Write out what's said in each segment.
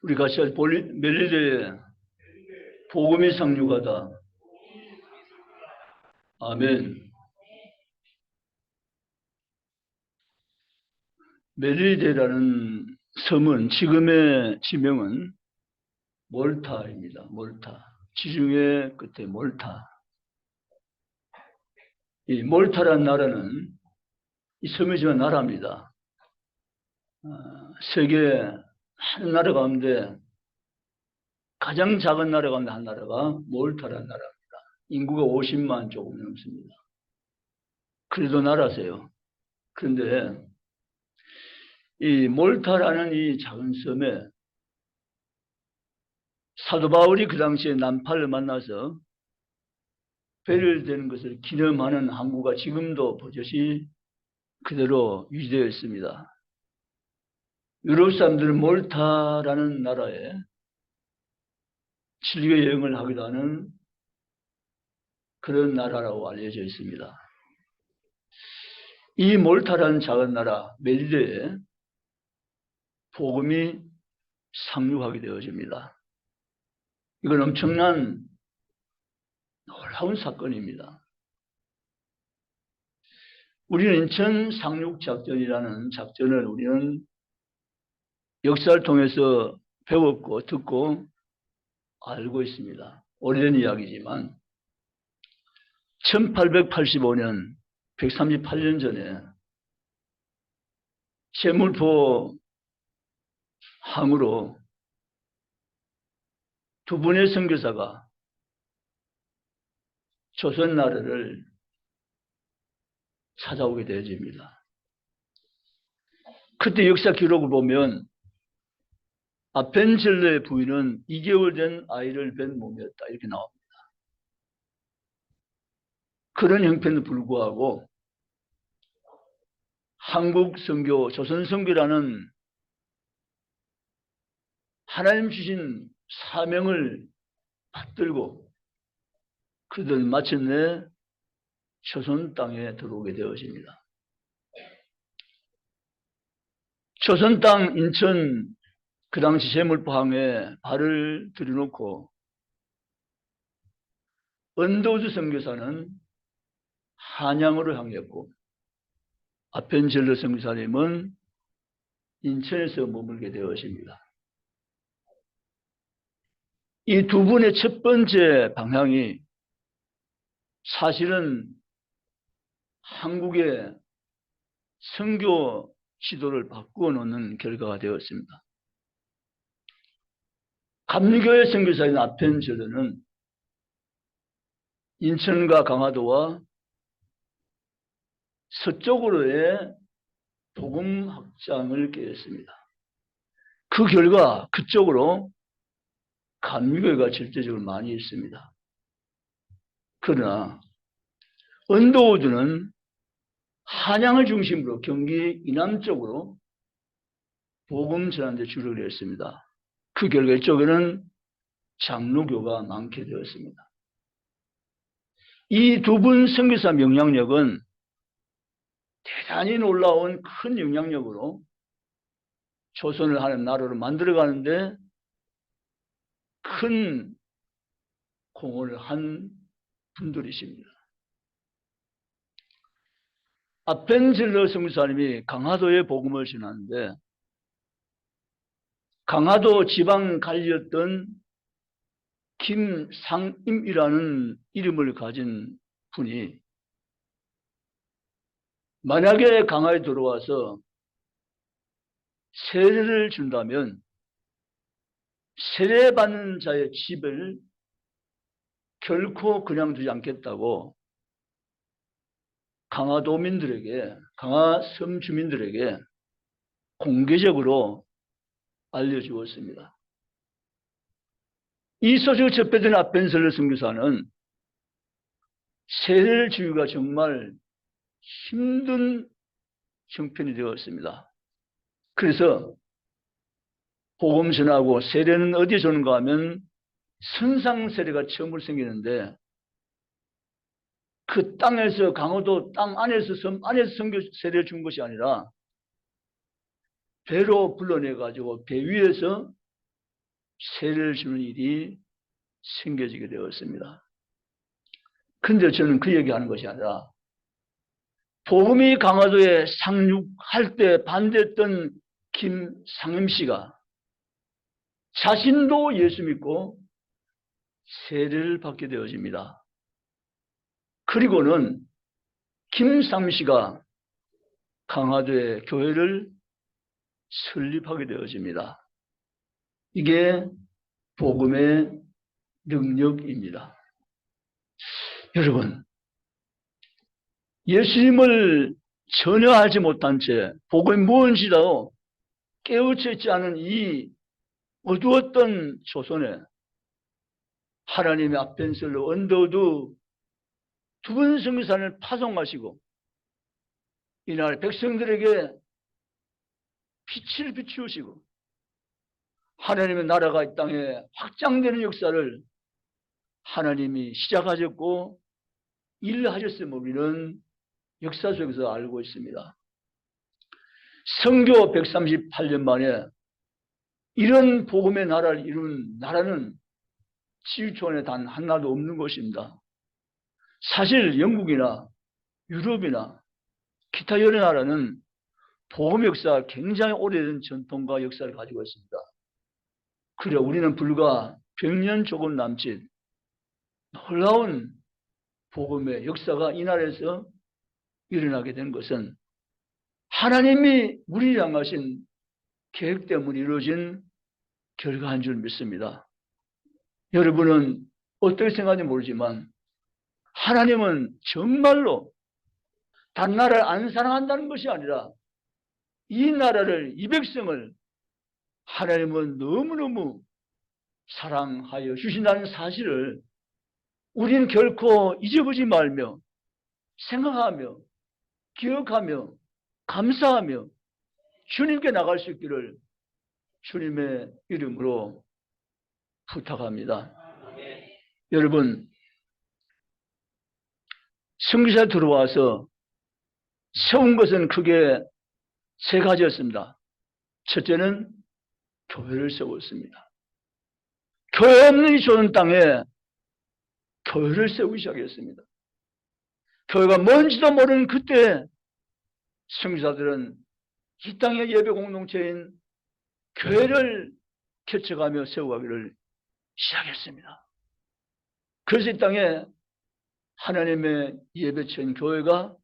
우리 같이 할 멜리데에 복음이 상륙하다. 아멘. 멜리데라는 섬은 지금의 지명은 몰타입니다. 몰타. 지중해 끝에 몰타. 이 몰타라는 나라는 이 섬이지만 나라입니다. 세계 한 나라 가운데 가장 작은 나라 가운데 한 나라가 몰타라는 나라입니다. 인구가 50만 조금 넘습니다. 그래도 나라세요. 그런데 이 몰타라는 이 작은 섬에 사도 바울이 그 당시에 난파를 만나서 배를 것을 기념하는 항구가 지금도 버젓이 그대로 유지되어 있습니다. 유럽 사람들은 몰타라는 나라에 즐겨 여행을 하기도 하는 그런 나라라고 알려져 있습니다. 이 몰타라는 작은 나라 멜리데에 복음이 상륙하게 되어집니다. 이건 엄청난 놀라운 사건입니다. 우리는 인천 상륙작전이라는 작전을 우리는 역사를 통해서 배웠고 듣고 알고 있습니다. 오래된 이야기지만 1885년 138년 전에 제물포 항으로 두 분의 선교사가 조선 나라를 찾아오게 되어집니다. 그때 역사 기록을 보면 아펜젤러의 부인은 2개월 된 아이를 뵌 몸이었다 이렇게 나옵니다. 그런 형편에도 불구하고 한국 선교, 조선 선교라는 하나님 주신 사명을 받들고 그들 마침내 조선 땅에 들어오게 되어집니다. 조선 땅 인천 그 당시 제물포항에 발을 들여놓고 언더우드 선교사는 한양으로 향했고 아펜젤러 선교사님은 인천에서 머물게 되어집니다. 이 두 분의 첫 번째 방향이 사실은 한국의 선교 지도를 바꾸어 놓는 결과가 되었습니다. 감리교회 선교사인 아펜젤러는 인천과 강화도와 서쪽으로의 복음 확장을 계획했습니다. 그 결과 그쪽으로 감리교회가 절대적으로 많이 있습니다. 그러나 언더우드는 한양을 중심으로 경기 이남 쪽으로 복음 전하는 데 주력을 했습니다. 그 결과 이쪽에는 장로교가 많게 되었습니다. 이 두 분 선교사 영향력은 대단히 놀라운 큰 영향력으로 조선을 하는 나라로 만들어가는데 큰 공헌을 한 분들이십니다. 아펜젤러 선교사님이 강화도에 복음을 전하는데 강화도 지방 관리였던 김상임이라는 이름을 가진 분이 만약에 강화에 들어와서 세례를 준다면 세례받는 자의 집을 결코 그냥 두지 않겠다고 강화도민들에게, 강화섬 주민들에게 공개적으로 알려주었습니다. 이 소식을 접해든 아펜젤러 선교사는 세례를 주기가 정말 힘든 형편이 되었습니다. 그래서 복음 전하고 세례는 어디에 주는가 하면 선상 세례가 처음으로 생기는데 그 땅에서 강화도 땅 안에서 섬 안에서 선교 세례를 준 것이 아니라 배로 불러내 가지고 배 위에서 세례를 주는 일이 생겨지게 되었습니다. 근데 저는 그 얘기하는 것이 아니라 복음이 강화도에 상륙할 때 반대했던 김상임 씨가 자신도 예수 믿고 세례를 받게 되어집니다. 그리고는 김상임 씨가 강화도에 교회를 설립하게 되어집니다. 이게 복음의 능력입니다. 여러분, 예수님을 전혀 알지 못한 채 복음이 무엇인지도 깨우쳐 있지 않은 이 어두웠던 조선에 하나님의 앞편설로 언더우드 두 번 성산을 파송하시고 이날 백성들에게 빛을 비추시고 하나님의 나라가 이 땅에 확장되는 역사를 하나님이 시작하셨고 일하셨음을 우리는 역사 속에서 알고 있습니다. 선교 138년 만에 이런 복음의 나라를 이룬 나라는 지구촌에 단 하나도 없는 것입니다. 사실 영국이나 유럽이나 기타 여러 나라는 복음 역사가 굉장히 오래된 전통과 역사를 가지고 있습니다. 그래 우리는 불과 100년 조금 남짓 놀라운 복음의 역사가 이 나라에서 일어나게 된 것은 하나님이 우리를 향하신 계획 때문에 이루어진 결과인 줄 믿습니다. 여러분은 어떻게 생각하는지 모르지만 하나님은 정말로 다른 나라를 안 사랑한다는 것이 아니라 이 나라를, 이 백성을 하나님은 너무너무 사랑하여 주신다는 사실을 우리는 결코 잊어보지 말며 생각하며 기억하며 감사하며 주님께 나갈 수 있기를 주님의 이름으로 부탁합니다. 여러분, 성교사에 들어와서 세운 것은 크게 세 가지였습니다. 첫째는 교회를 세웠습니다. 교회 없는 이 조선 땅에 교회를 세우기 시작했습니다. 교회가 뭔지도 모르는 그때 성교사들은 이 땅의 예배 공동체인 교회를 개척하며 세워가기를 시작했습니다. 그래서 이 땅에 하나님의 예배처인 교회가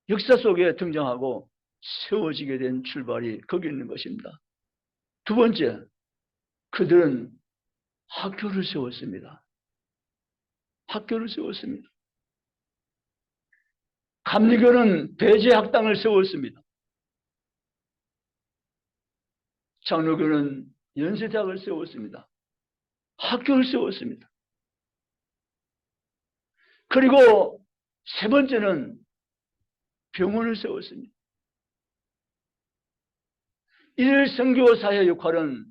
역사 속에 등장하고 세워지게 된 출발이 거기 있는 것입니다. 두 번째, 그들은 학교를 세웠습니다. 학교를 세웠습니다. 감리교는 배제학당을 세웠습니다. 장로교는 연세대학을 세웠습니다. 학교를 세웠습니다. 그리고 세 번째는 병원을 세웠습니다. 일 선교사의 역할은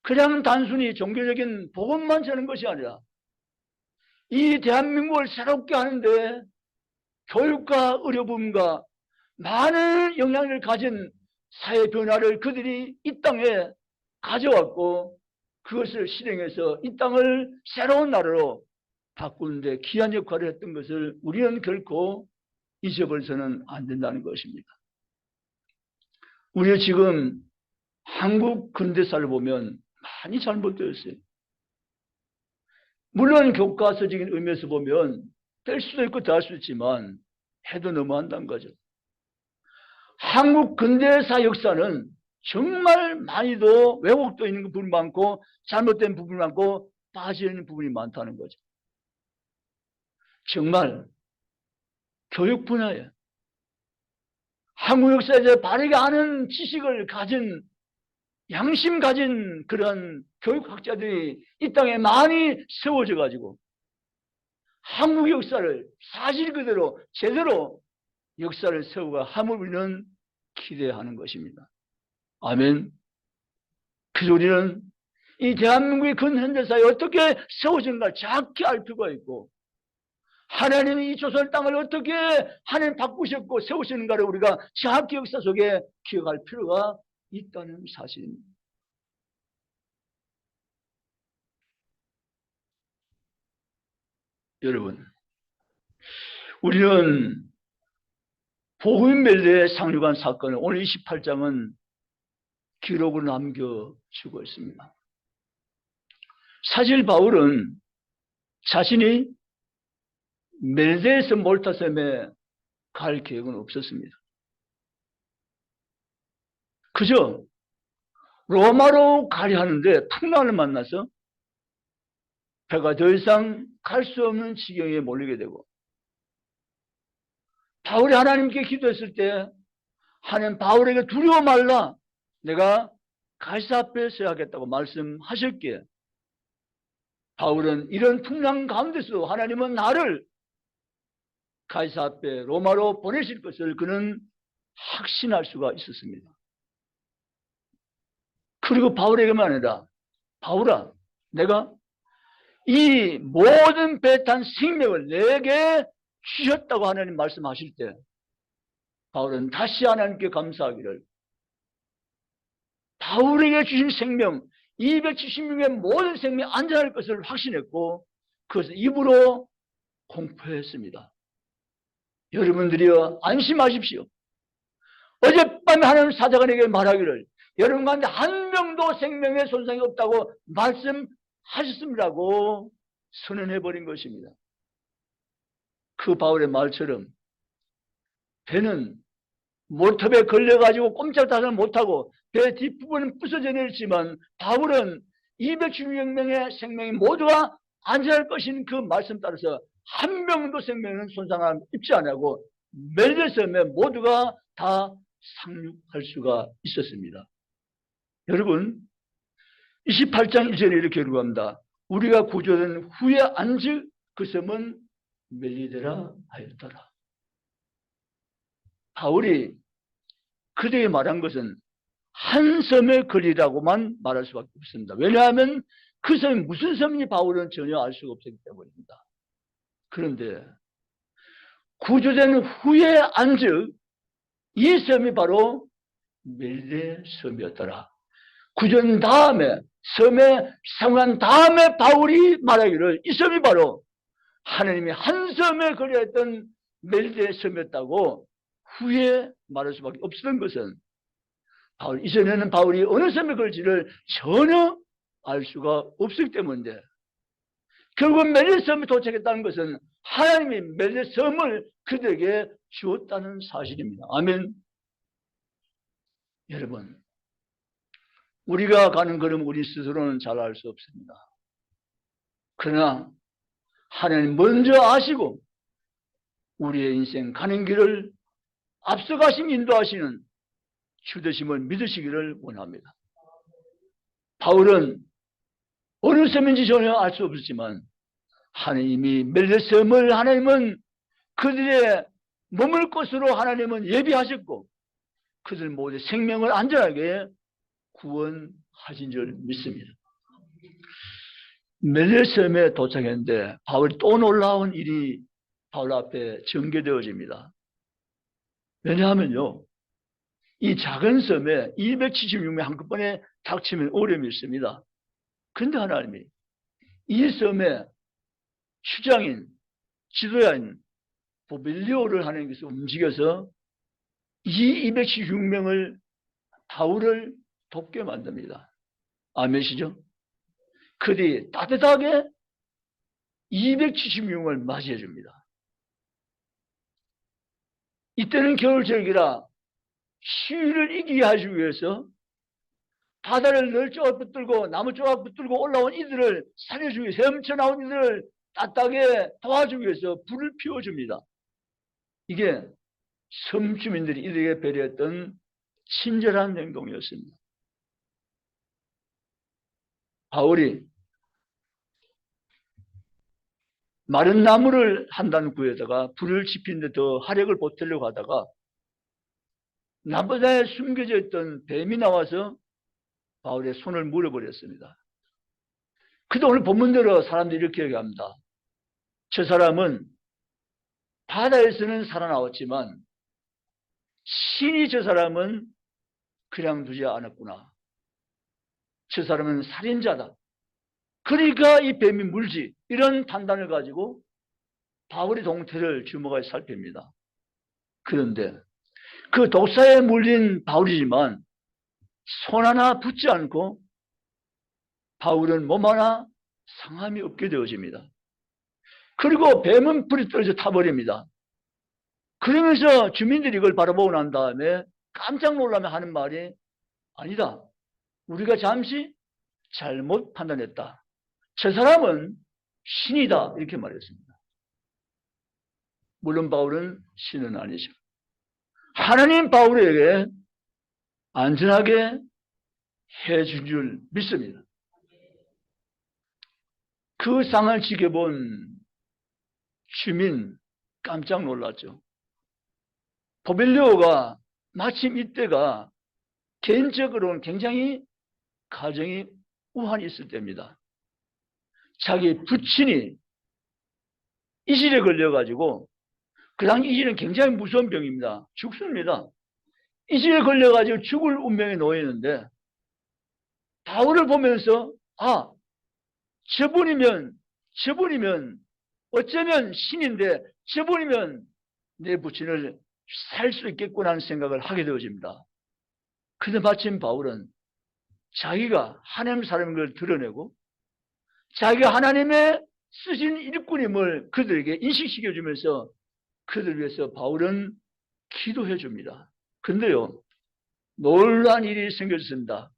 그냥 단순히 종교적인 복음만 전하는 것이 아니라 이 대한민국을 새롭게 하는데 교육과 의료부문과 많은 영향력을 가진 사회 변화를 그들이 이 땅에 가져왔고 그것을 실행해서 이 땅을 새로운 나라로 바꾸는데 귀한 역할을 했던 것을 우리는 결코 잊어버려서는 안 된다는 것입니다. 우리가 지금 한국 근대사를 보면 많이 잘못되었어요. 물론 교과서적인 의미에서 보면 될 수도 있고 더할 수도 있지만 해도 너무한다는 거죠. 한국 근대사 역사는 정말 많이도 왜곡되어 있는 부분이 많고 잘못된 부분이 많고 빠져있는 부분이 많다는 거죠. 정말 교육 분야에 한국 역사에 대해 바르게 아는 지식을 가진 양심 가진 그런 교육학자들이 이 땅에 많이 세워져 가지고 한국 역사를 사실 그대로 제대로 역사를 세우가 함을 우리는 기대하는 것입니다. 아멘. 그래서 우리는 이 대한민국의 근현대사에 어떻게 세워진가 정확히 알 필요가 있고 하나님이 이 조선 땅을 어떻게 하나님 바꾸셨고 세우시는가를 우리가 정확히 역사 속에 기억할 필요가 있다는 사실입니다. 여러분, 우리는 복음 멜레에 상륙한 사건을 오늘 28장은 기록으로 남겨주고 있습니다. 사실 바울은 자신이 멜레에서 몰타섬에 갈 계획은 없었습니다. 그저 로마로 가려 하는데 풍랑을 만나서 배가 더 이상 갈 수 없는 지경에 몰리게 되고, 바울이 하나님께 기도했을 때 하나님 바울에게 두려워 말라, 내가 가시사 앞에 서야 하겠다고 말씀하셨기에 바울은 이런 풍랑 가운데서 하나님은 나를 가시사 앞에 로마로 보내실 것을 그는 확신할 수가 있었습니다. 그리고 바울에게만 아니라, 바울아, 내가 이 모든 배 탄 생명을 내게 주셨다고 하나님 말씀하실 때 바울은 다시 하나님께 감사하기를, 바울에게 주신 생명 276명의 모든 생명이 안전할 것을 확신했고 그것을 입으로 공포했습니다. 여러분들이여 안심하십시오. 어젯밤에 하나님 사자간에게 말하기를 여러분 가운데 한 명도 생명의 손상이 없다고 말씀하셨습니다고 선언해버린 것입니다. 그 바울의 말처럼 배는 모터배에 걸려가지고 꼼짝달싹 못하고 배 뒷부분은 부서져 내렸지만 바울은 276명의 생명이 모두가 안전할 것인 그 말씀 따라서 한 명도 생명은 손상을 입지 않고 멜레섬에 모두가 다 상륙할 수가 있었습니다. 여러분, 28장 1절에 이렇게 기록합니다. 우리가 구조된 후에 안즉 그 섬은 멜리데라 하였더라. 바울이 그들에게 말한 것은 한 섬의 거리라고만 말할 수밖에 없습니다. 왜냐하면 그 섬이 무슨 섬인지 바울은 전혀 알 수가 없었기 때문입니다. 그런데 구조된 후에 안즉 이 섬이 바로 멜레 섬이었더라. 구조된 다음에 섬에 상한 다음에 바울이 말하기를 이 섬이 바로 하나님이 한 섬에 거리했던 멜레 섬이었다고 후에 말할 수밖에 없었던 것은 바울, 이전에는 바울이 어느 섬에 걸지를 전혀 알 수가 없었기 때문인데 결국 멜레 섬에 도착했다는 것은 하나님이 멜레 섬을 그들에게 주었다는 사실입니다. 아멘. 여러분, 우리가 가는 걸음 우리 스스로는 잘 알 수 없습니다. 그러나 하나님 먼저 아시고 우리의 인생 가는 길을 앞서가신 인도하시는 주되심을 믿으시기를 원합니다. 바울은 어느 섬인지 전혀 알 수 없었지만 하나님이 멜레 섬을 하나님은 그들의 머물 곳으로 하나님은 예비하셨고 그들 모두 생명을 안전하게 구원하신 줄 믿습니다. 멜레 섬에 도착했는데 바울이 또 놀라운 일이 바울 앞에 전개되어집니다. 왜냐하면요, 이 작은 섬에 276명 한꺼번에 닥치면 어려움이 있습니다. 그런데 하나님이 이 섬에 추장인, 지도자인 보빌리오를 하나님께서 움직여서 이 276명을 바울을 돕게 만듭니다. 아멘이시죠? 그들이 따뜻하게 276명을 맞이해 줍니다. 이때는 겨울절기라 시위를 이기게 하기 위해서 바다를 늘 조각 붙들고 나무 조각 붙들고 올라온 이들을 살려주기 위해서 헤엄쳐 나온 이들을 따뜻하게 도와주기 위해서 불을 피워줍니다. 이게 섬 주민들이 이들에게 배려했던 친절한 행동이었습니다. 바울이 마른 나무를 한 단 구해다가 불을 지핀 데 더 화력을 보태려고 하다가 나무다에 숨겨져 있던 뱀이 나와서 바울의 손을 물어버렸습니다. 그도 오늘 본문대로 사람들이 이렇게 얘기합니다. 저 사람은 바다에서는 살아나왔지만 신이 저 사람은 그냥 두지 않았구나. 저 사람은 살인자다. 그러니까 이 뱀이 물지. 이런 판단을 가지고 바울의 동태를 주목하여 살핍니다. 그런데 그 독사에 물린 바울이지만 손 하나 붙지 않고 바울은 몸 하나 상함이 없게 되어집니다. 그리고 뱀은 불이 떨어져 타버립니다. 그러면서 주민들이 이걸 바라보고 난 다음에 깜짝 놀라며 하는 말이 아니다. 우리가 잠시 잘못 판단했다. 저 사람은 신이다. 이렇게 말했습니다. 물론 바울은 신은 아니죠. 하나님 바울에게 안전하게 해준 줄 믿습니다. 그 상을 지켜본 주민 깜짝 놀랐죠. 포빌리오가 마침 이때가 개인적으로는 굉장히 가정이 우환이 있을 때입니다. 자기 부친이 이질에 걸려가지고 그 당시 이질은 굉장히 무서운 병입니다. 죽습니다. 이질에 걸려가지고 죽을 운명에 놓이는데 바울을 보면서 저분이면 어쩌면 신인데 저분이면 내 부친을 살 수 있겠구나 하는 생각을 하게 되어집니다. 그런데 마침 바울은 자기가 하나님 사람인 걸 드러내고 자기가 하나님의 쓰신 일꾼임을 그들에게 인식시켜주면서 그들을 위해서 바울은 기도해 줍니다. 그런데요, 놀라운 일이 생겼습니다.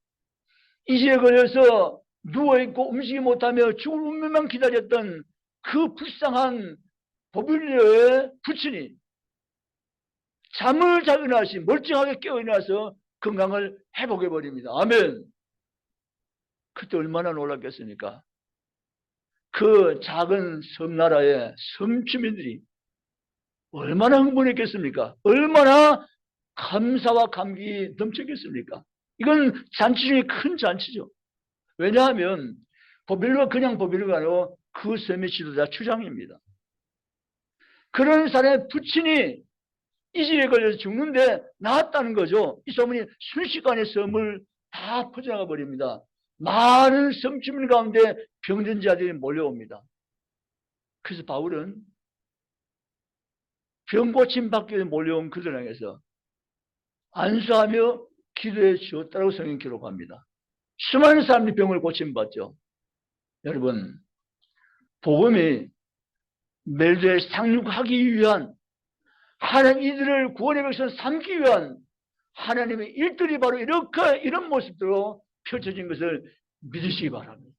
이질에 걸려서 누워있고 움직이지 못하며 죽을 운명만 기다렸던 그 불쌍한 포빌리오의 부친이 잠을 자고 일어나시 멀쩡하게 깨어 일어나서 건강을 회복해버립니다. 아멘. 그때 얼마나 놀랐겠습니까? 그 작은 섬나라의 섬주민들이 얼마나 흥분했겠습니까? 얼마나 감사와 감격이 넘쳤겠습니까? 이건 잔치 중에 큰 잔치죠. 왜냐하면 포빌리오가 그냥 포빌리오가 아니고 그 섬의 지도자 추장입니다. 그런 사람의 부친이 이질에 걸려서 죽는데 나았다는 거죠. 이 소문이 순식간에 섬을 다 퍼져나가 버립니다. 많은 섬 주민 가운데 병든 자들이 몰려옵니다. 그래서 바울은 병 고침 받기 위해 몰려온 그들 향해서 안수하며 기도해 주었다고 성경 기록합니다. 수많은 사람들이 병을 고침받죠. 여러분, 복음이 멜도에 상륙하기 위한 하나님 이들을 구원의 백성 삼기 위한 하나님의 일들이 바로 이런 모습으로 펼쳐진 것을 믿으시기 바랍니다.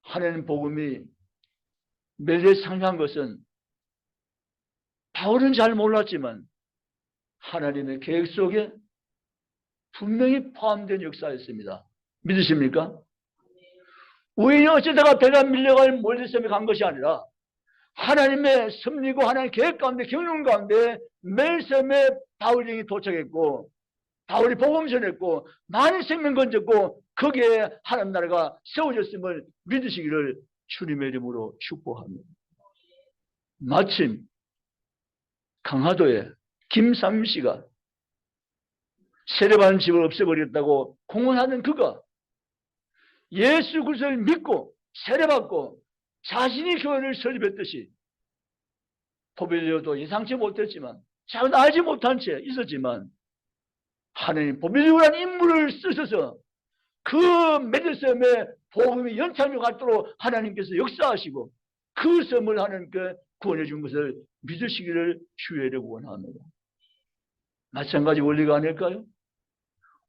하나님 복음이 멜도에 상륙한 것은 바울은 잘 몰랐지만 하나님의 계획 속에 분명히 포함된 역사였습니다. 믿으십니까? 우연히 어쩌다가 배가 밀려갈 몰디섬에 간 것이 아니라 하나님의 섭리고 하나님의 계획 가운데 경륜 가운데 멜섬에 바울이 도착했고 바울이 복음 전했고 많은 생명 건졌고 거기에 하나님 나라가 세워졌음을 믿으시기를 주님의 이름으로 축복합니다. 마침 강화도에 김삼 씨가 세례받은 집을 없애버렸다고 공언하는 그가 예수 그리스도를 믿고 세례받고 자신이 교회를 설립했듯이 포빌리오도 예상치 못했지만 자기도 알지 못한 채 있었지만 하나님 포빌리오라는 인물을 쓰셔서 그 멜도섬에 복음이 연착륙하도록 하나님께서 역사하시고 그 섬을 하나님께 구원해 준 것을 믿으시기를 주의를 원합니다. 마찬가지 원리가 아닐까요?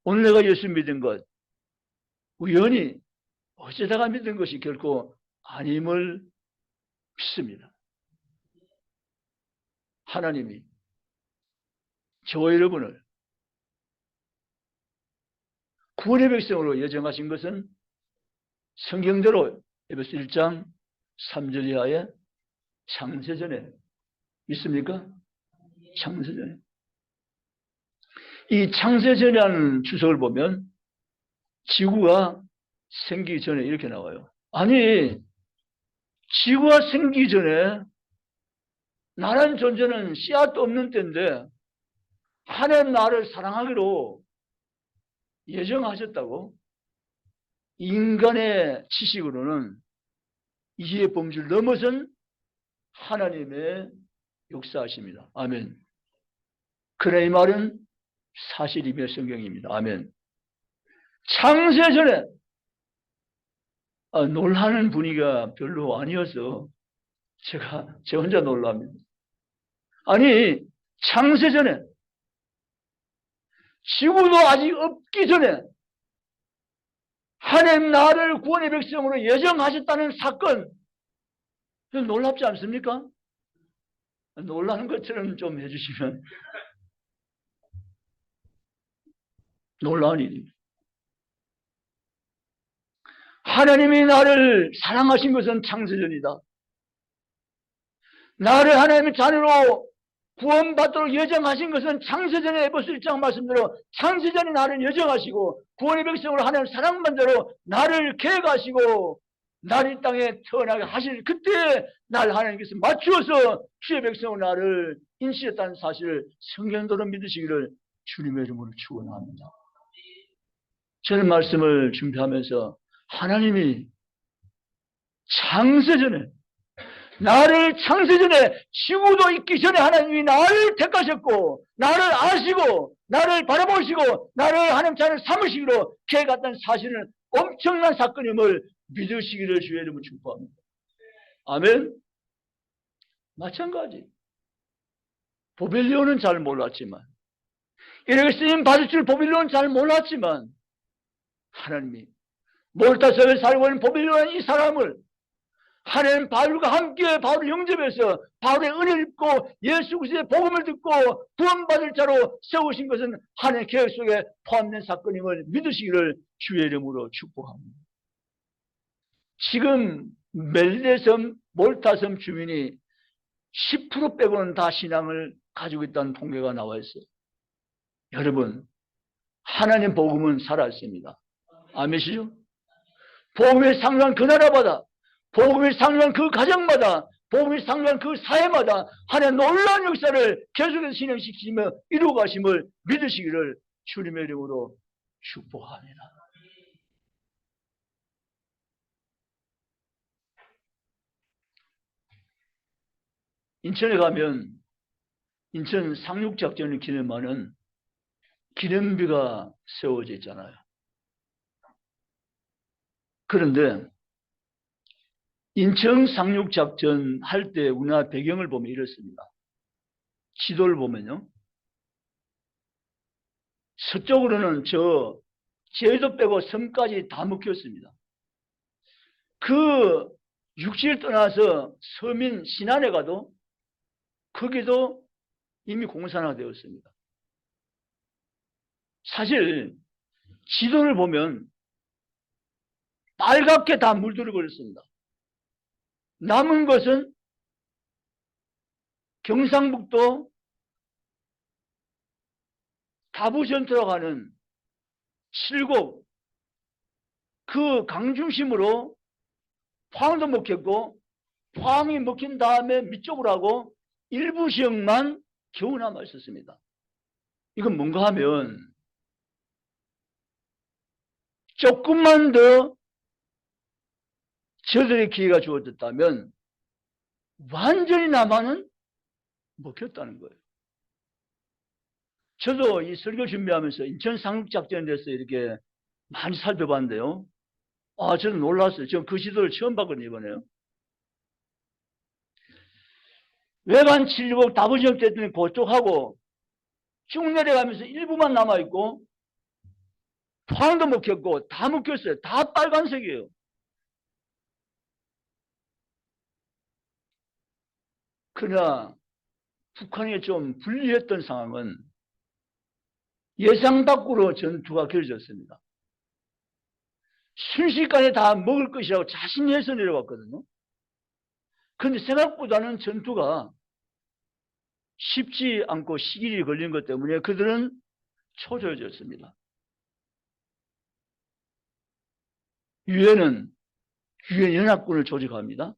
오늘 내가 예수 믿은 것 우연히 어쩌다가 믿은 것이 결코 아님을 믿습니다. 하나님이 저와 여러분을 구원의 백성으로 예정하신 것은 성경대로 에베소 1장 3절 이하의 창세전에 있습니까? 창세전에. 이 창세전이라는 주석을 보면 지구가 생기기 전에 이렇게 나와요. 아니, 지구가 생기기 전에 나라는 존재는 씨앗도 없는 때인데 하나님 나를 사랑하기로 예정하셨다고? 인간의 지식으로는 이해 범주를 넘어선 하나님의 역사하십니다. 아멘. 그래, 이 말은 사실이며 성경입니다. 아멘. 창세전에 놀라는 분위기가 별로 아니어서 제 혼자 놀랍니다. 아니, 창세전에 지구도 아직 없기 전에 하나님 나를 구원의 백성으로 예정하셨다는 사건, 놀랍지 않습니까? 놀라는 것처럼 좀 해주시면 놀라운 일입니다. 하나님이 나를 사랑하신 것은 창세전이다. 나를 하나님의 자녀로 구원받도록 예정하신 것은 창세전에 에베소 1장 말씀대로 창세전에 나를 예정하시고 구원의 백성으로 하나님 사랑받는 대로 나를 계획하시고 나를 이 땅에 태어나게 하실 그때 날 하나님께서 맞추어서 주의 백성으로 나를 인치했다는 사실을 성경대로 믿으시기를 주님의 이름으로 축원합니다. 저는 말씀을 준비하면서 하나님이 창세전에 나를 창세전에 지구도 있기 전에 하나님이 나를 택하셨고 나를 아시고 나를 바라보시고 나를 하나님 자녀 삼으시기로 계획했다는 사실은 엄청난 사건임을 믿으시기를 주의 이름으로 축복합니다. 아멘. 마찬가지 바빌론은 잘 몰랐지만 이렇게 쓰임 받을 줄 바빌론은 잘 몰랐지만 하나님이 몰타성에 살고 있는 바빌론 이 사람을 하나님 바울과 함께 바울을 영접해서 바울의 은혜를 입고 예수 그리스도의 복음을 듣고 구원받을 자로 세우신 것은 하나님의 계획 속에 포함된 사건임을 믿으시기를 주의 이름으로 축복합니다. 지금 멜리데섬 몰타섬 주민이 10% 빼고는 다 신앙을 가지고 있다는 통계가 나와 있어요. 여러분, 하나님 복음은 살아있습니다. 아멘이시죠? 복음이 상존한 그 나라마다, 복음이 상존한 그 가정마다, 복음이 상존한 그 사회마다 하나님 놀라운 역사를 계속해서 진행시키며 이루어가심을 믿으시기를 주님의 이름으로 축복합니다. 인천에 가면 인천 상륙작전을 기념하는 기념비가 세워져 있잖아요. 그런데 인천 상륙작전 할 때 우리나라 배경을 보면 이렇습니다. 지도를 보면요. 서쪽으로는 저 제주도 빼고 섬까지 다 묶였습니다. 그 육지를 떠나서 서민 신안에 가도 거기도 이미 공산화되었습니다. 사실 지도를 보면 빨갛게 다 물들어 버렸습니다. 남은 것은 경상북도 다부전투로 가는 칠곡 그 강 중심으로 포항도 먹혔고 포항이 먹힌 다음에 밑쪽으로 하고 일부 지역만 겨우 남아 있었습니다. 이건 뭔가 하면 조금만 더 저들의 기회가 주어졌다면 완전히 남한은 먹혔다는 거예요. 저도 이 설교 준비하면서 인천 상륙작전에 대해서 이렇게 많이 살펴봤는데요. 저는 놀랐어요. 저는 그 지도를 처음 봤거든요, 이번에요. 외관 7복 다부지역 때문에 그쪽하고 쭉 내려가면서 일부만 남아있고 포항도 먹혔고 다 먹혔어요. 다 빨간색이에요. 그러나 북한이 좀 불리했던 상황은 예상 밖으로 전투가 길어졌습니다. 순식간에 다 먹을 것이라고 자신이 해서 내려왔거든요. 그런데 생각보다는 전투가 쉽지 않고 시길이 걸린 것 때문에 그들은 초조해졌습니다. 유엔은 유엔 연합군을 조직합니다.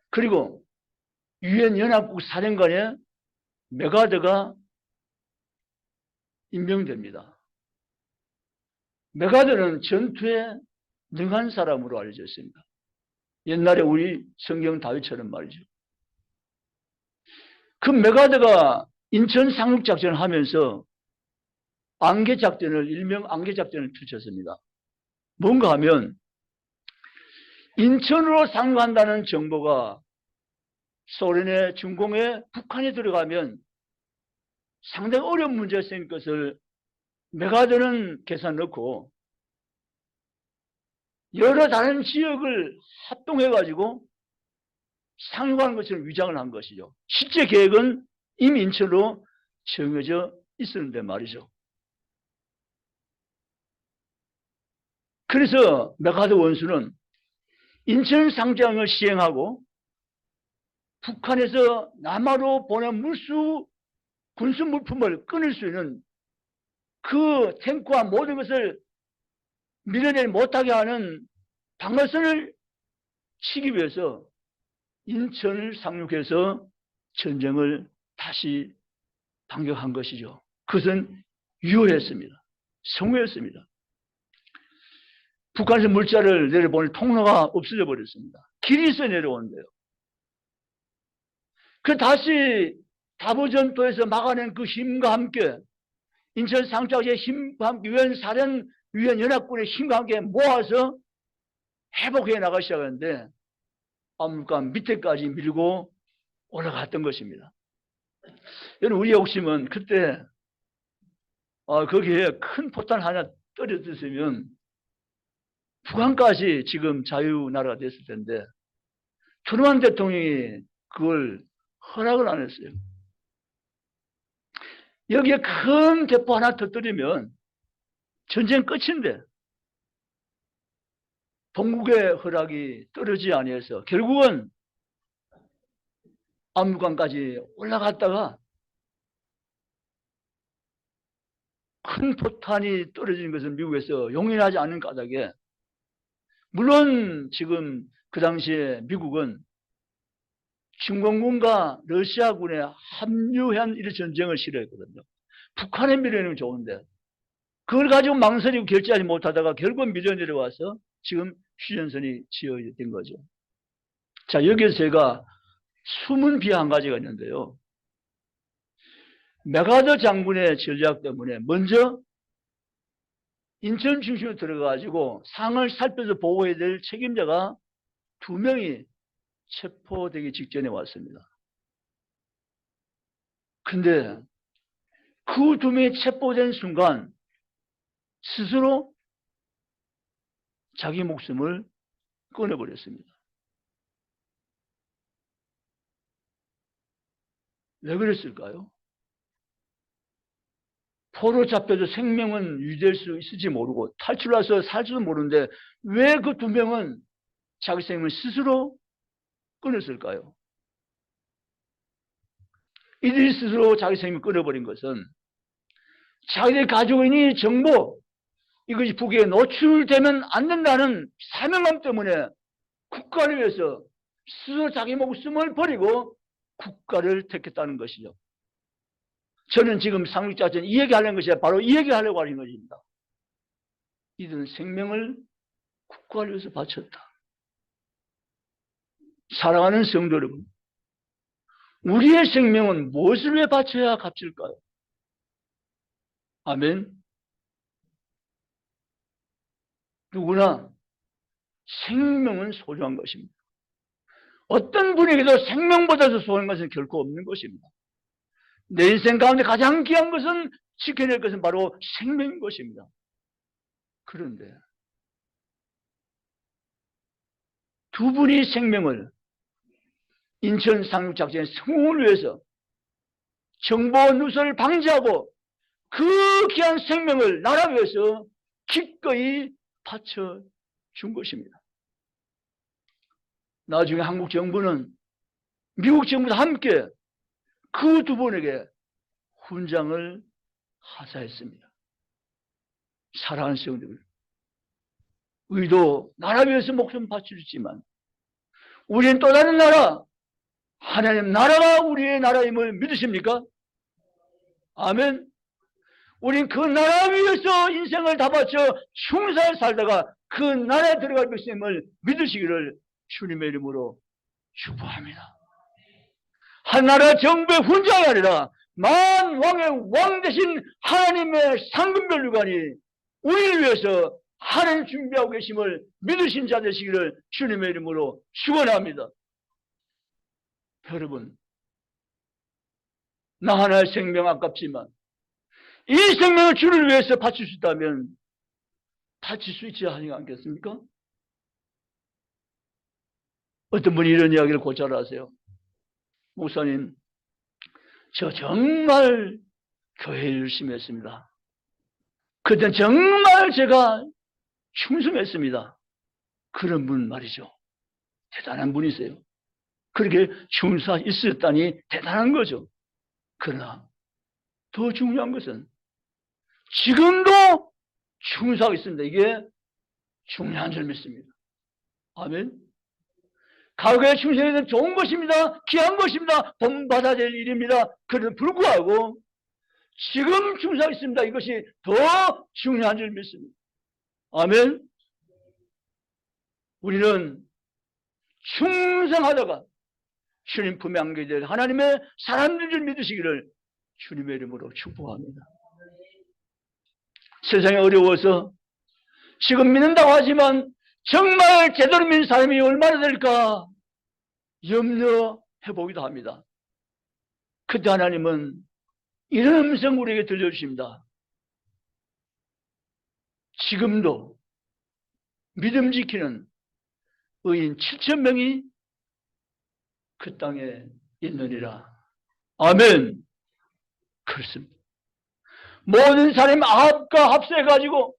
그리고 유엔 연합국 사령관에 메가더가 임명됩니다. 메가더는 전투에 능한 사람으로 알려져 있습니다. 옛날에 우리 성경 다윗처럼 말이죠. 그 메가드가 인천 상륙작전을 하면서 안개작전을, 일명 안개작전을 펼쳤습니다. 뭔가 하면 인천으로 상륙한다는 정보가 소련의 중공에 북한에 들어가면 상당히 어려운 문제가 생길 것을 메가드는 계산 넣고 여러 다른 지역을 합동해가지고 상륙하는 것처럼 위장을 한 것이죠. 실제 계획은 이미 인천으로 정해져 있었는데 말이죠. 그래서 메가드 원수는 인천 상장을 시행하고 북한에서 남하로 보낸 군수 물품을 끊을 수 있는 그 탱크와 모든 것을 밀어내지 못하게 하는 방어선을 치기 위해서 인천을 상륙해서 전쟁을 다시 반격한 것이죠. 그것은 유효했습니다. 성공했습니다. 북한에서 물자를 내려보낼 통로가 없어져 버렸습니다. 길이 있어 내려오는데요. 그 다시 다부전도에서 막아낸 그 힘과 함께 인천 상륙작전의 힘과 함께 유엔 연합군의 힘과 함께 모아서 회복해 나가기 시작하는데 압록강 밑에까지 밀고 올라갔던 것입니다. 여러분, 우리 욕심은 그때 거기에 큰 포탄 하나 떨어졌으면 북한까지 지금 자유나라가 됐을 텐데 트루먼 대통령이 그걸 허락을 안 했어요. 여기에 큰 대포 하나 터뜨리면 전쟁 끝인데 동국의 허락이 떨어지지 아니해서 결국은 압록강까지 올라갔다가 큰 포탄이 떨어지는 것을 미국에서 용인하지 않는 까닭에, 물론 지금 그 당시에 미국은 중공군과 러시아군에 합류한 이 전쟁을 싫어했거든요. 북한에 밀어내는 좋은데 그걸 가지고 망설이고 결제하지 못하다가 결국 밀어 내려와서 지금 휴전선이 지어진 거죠. 자, 여기서 제가 숨은 비하 한 가지가 있는데요. 메가더 장군의 전략 때문에 먼저 인천 중심으로 들어가가지고 상을 살펴서 보호해야 될 책임자가 2명이 체포되기 직전에 왔습니다. 근데 그 2명이 체포된 순간 스스로 자기 목숨을 끊어버렸습니다. 왜 그랬을까요? 포로 잡혀도 생명은 유지될 수 있을지 모르고 탈출해서 살지도 모르는데 왜 그 2명은 자기 생명을 스스로 끊었을까요? 이들이 스스로 자기 생명을 끊어버린 것은 자기들이 가지고 있는 이 정보, 이것이 북에 노출되면 안 된다는 사명감 때문에 국가를 위해서 스스로 자기 목숨을 버리고 국가를 택했다는 것이죠. 저는 지금 상륙작전 이 얘기하려는 것이 바로 이 얘기하려고 하는 것입니다. 이들은 생명을 국가를 위해서 바쳤다. 사랑하는 성도 여러분, 우리의 생명은 무엇을 위해 바쳐야 값질까요? 아멘. 누구나 생명은 소중한 것입니다. 어떤 분에게도 생명보다도 소중한 것은 결코 없는 것입니다. 내 인생 가운데 가장 귀한 것은, 지켜낼 것은 바로 생명인 것입니다. 그런데 2분이 생명을 인천 상륙작전의 성공을 위해서 정보 누설을 방지하고 그 귀한 생명을 나라 위해서 기꺼이 바쳐준 것입니다. 나중에 한국 정부는 미국 정부와 함께 그 2분에게 훈장을 하사했습니다. 사랑하는 성도들, 우리도 나라 위해서 목숨 바쳐주지만 우리는 또 다른 나라, 하나님 나라가 우리의 나라임을 믿으십니까? 아멘. 우린 그 나라 위해서 인생을 다 바쳐 충성을 살다가 그 나라에 들어갈 것임을 믿으시기를 주님의 이름으로 축복합니다. 한나라 정부의 훈장이 아니라 만왕의 왕 되신 하나님의 상급변류관이 우리를 위해서 하나님 준비하고 계심을 믿으신 자 되시기를 주님의 이름으로 축원합니다. 여러분, 나 하나의 생명 아깝지만 이 생명을 주를 위해서 바칠 수 있다면 바칠 수 있지 않겠습니까? 어떤 분이 이런 이야기를 곧잘 하세요. 목사님, 저 정말 교회에 열심히 했습니다. 그때 정말 제가 충성했습니다. 그런 분 말이죠. 대단한 분이세요. 그렇게 충성하 있었다니 대단한 거죠. 그러나 더 중요한 것은 지금도 충성하고 있습니다. 이게 중요한 줄 믿습니다. 아멘. 과거에 충성해서 좋은 것입니다. 귀한 것입니다. 본받아야 될 일입니다. 그래도 불구하고 지금 충성하고 있습니다. 이것이 더 중요한 줄 믿습니다. 아멘. 우리는 충성하다가 주님 품에 안게 될 하나님의 사람들 줄 믿으시기를 주님의 이름으로 축복합니다. 세상이 어려워서 지금 믿는다고 하지만 정말 제대로 믿는 사람이 얼마나 될까 염려해 보기도 합니다. 그때 하나님은 이런 음성 우리에게 들려주십니다. 지금도 믿음 지키는 의인 7,000명이 그 땅에 있느니라. 아멘. 그렇습니다. 모든 사람이 아합과 합세해가지고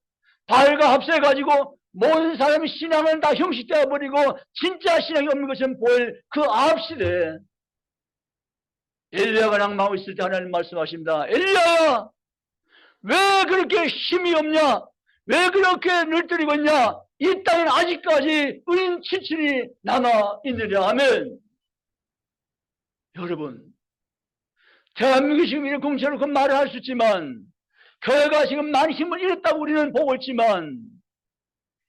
바알과 합세해가지고 모든 사람이 신앙은 다 형식되어 버리고 진짜 신앙이 없는 것은 보일 그 아합 시대에 엘리야가 낭망하고 있을 때 하나님 말씀하십니다. 엘리야야, 왜 그렇게 힘이 없냐? 왜 그렇게 늘뜨리고 있냐? 이 땅에는 아직까지 의인 7천이 남아 있느냐. 아멘. 여러분, 대한민국이 지금 이런 공처럼 그 말을 할 수 있지만 교회가 지금 많이 힘을 잃었다고 우리는 보고 있지만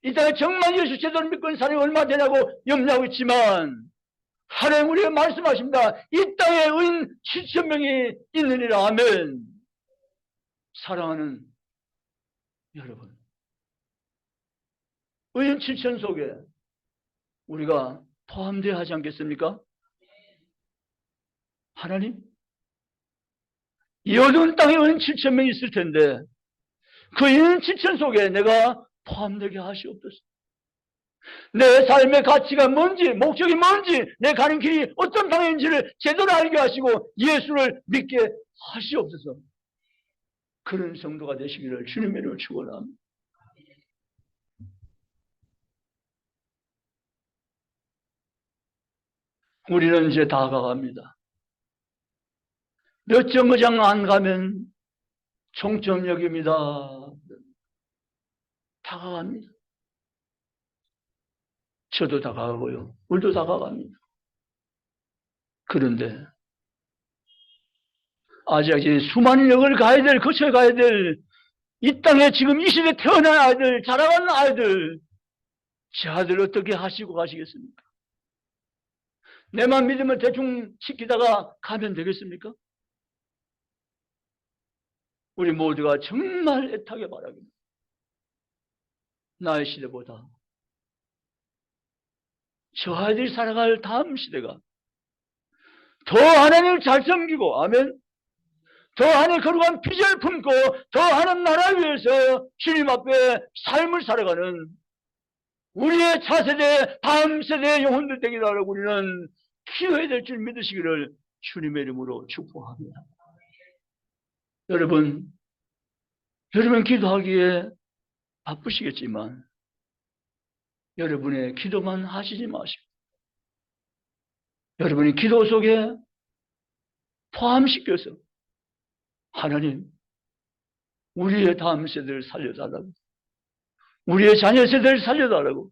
이 땅에 정말 예수 제대로 믿고 있는 사람이 얼마나 되냐고 염려하고 있지만 하나님 우리가 말씀하십니다. 이 땅에 의인 7,000명이 있느니라. 아멘. 사랑하는 여러분, 의인 7,000 속에 우리가 포함되어야 하지 않겠습니까? 하나님, 이 어두운 땅에 의인 7,000명이 있을 텐데 그 의인 7,000 속에 내가 포함되게 하시옵소서. 내 삶의 가치가 뭔지, 목적이 뭔지, 내 가는 길이 어떤 방향인지를 제대로 알게 하시고 예수를 믿게 하시옵소서. 그런 성도가 되시기를 주님의 이름으로 축원합니다. 우리는 이제 다가갑니다. 몇 정거장 안 가면 총점역입니다. 다가갑니다. 저도 다가가고요. 우리도 다가갑니다. 그런데 아직 수많은 역을 가야 될, 거쳐 가야 될 이 땅에 지금 이 시대에 태어난 아이들, 자라가는 아이들, 제 아들 어떻게 하시고 가시겠습니까? 내만 믿으면 대충 지키다가 가면 되겠습니까? 우리 모두가 정말 애타게 바랍니다. 나의 시대보다 저 아이들이 살아갈 다음 시대가 더 하나님을 잘 섬기고, 아멘, 더 하나님 거룩한 비전을 품고 더 하나님 나라를 위해서 주님 앞에 삶을 살아가는 우리의 차세대, 다음 세대의 영혼들 되게 하라고 우리는 기도해야 될 줄 믿으시기를 주님의 이름으로 축복합니다. 여러분 기도하기에 바쁘시겠지만 여러분의 기도만 하시지 마시고 여러분이 기도 속에 포함시켜서 하나님, 우리의 다음 세대를 살려달라고, 우리의 자녀 세대를 살려달라고,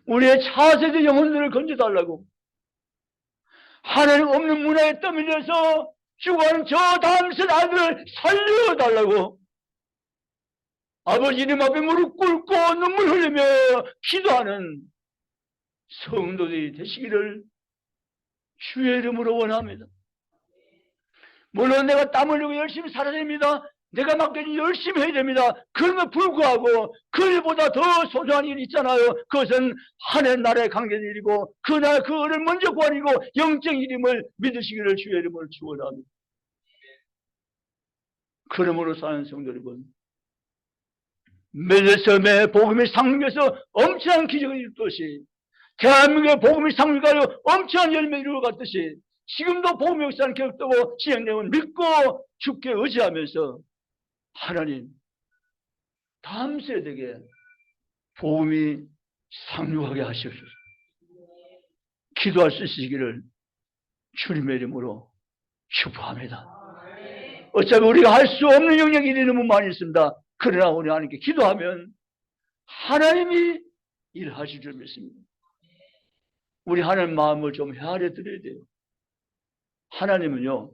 우리의 차세대 영혼들을 건져달라고, 하나님 없는 문화에 떠밀려서 죽어가는 저 다음 세대 아들을 살려달라고 아버지 이름 앞에 무릎 꿇고 눈물 흘리며 기도하는 성도들이 되시기를 주의 이름으로 원합니다. 물론 내가 땀 흘리고 열심히 살아야 됩니다. 내가 맡겨진 열심히 해야 됩니다. 그럼에도 불구하고 그 일보다 더 소중한 일이 있잖아요. 그것은 하나님 나라의 관계된 일이고 그를 먼저 구하니고 영적 이름을 믿으시기를 주의 이름을 축원합니다. 그러므로 사는 성도 여러분, 멜레섬에 복음이 상륙해서 엄청난 기적을 이루듯이 대한민국의 복음이 상륙하여 엄청난 열매를 이루어갔듯이 지금도 복음의 역사는 계속되고 진행되고 믿고 주께 의지하면서 하나님 다음 세대에게 복음이 상륙하게 하시옵소서. 기도할 수 있으시기를 주님의 이름으로 축복합니다. 어차피 우리가 할 수 없는 영역이 너무 많이 있습니다. 그러나 우리 하나님께 기도하면 하나님이 일하실 줄 믿습니다. 우리 하나님 마음을 좀 헤아려 드려야 돼요. 하나님은요,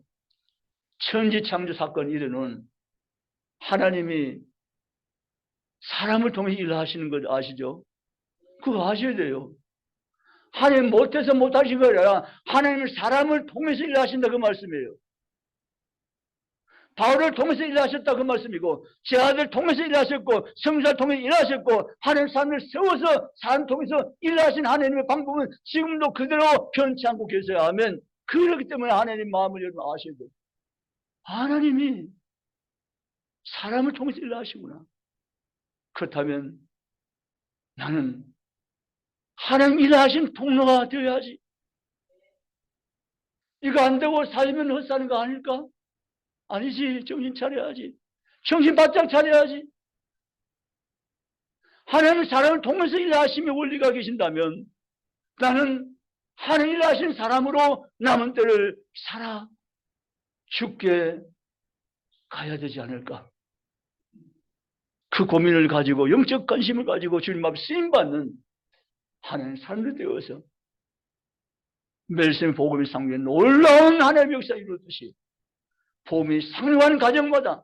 천지창조 사건 이르는 하나님이 사람을 통해 일하시는 걸 아시죠? 그거 아셔야 돼요. 하나님 못해서 못하신 거 아니라 하나님은 사람을 통해서 일하신다 그 말씀이에요. 바울을 통해서 일하셨다 그 말씀이고 제 아들 통해서 일하셨고 성자를 통해서 일하셨고 하나님 사람을 세워서 사람 통해서 일하신 하나님의 방법은 지금도 그대로 변치 않고 계세요. 아멘. 그렇기 때문에 하나님 마음을 여러분 아셔야 돼요. 하나님이 사람을 통해서 일하시구나. 그렇다면 나는 하나님 일하신 통로가 되어야지. 이거 안 되고 살면 헛사는 거 아닐까? 아니지. 정신 차려야지. 정신 바짝 차려야지. 하나님 사람을 통해서 일하시며 원리가 계신다면 나는 하나님 일하신 사람으로 남은 때를 살아 죽게 가야 되지 않을까? 그 고민을 가지고 영적 관심을 가지고 주님 앞에 쓰임받는 하나님 사람들 되어서 멜레섬 복음이 상륙해 놀라운 하나님의 역사 이루듯이 복음이 상륙하는 가정마다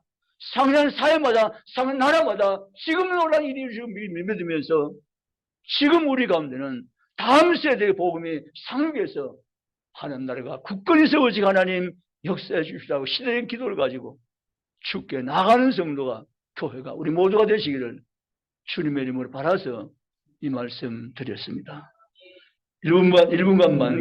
상륙하는 사회마다 상륙하는 나라마다 지금 놀라운 일이 믿으면서 지금 우리 가운데는 다음 세대의 복음이 상륙해서 하나님 나라가 굳건히 세워지고 하나님 역사해 주시라고 시대의 기도를 가지고 주께 나가는 성도가 교회가 우리 모두가 되시기를 주님의 이름으로 바라서 이 말씀 드렸습니다. 1분간만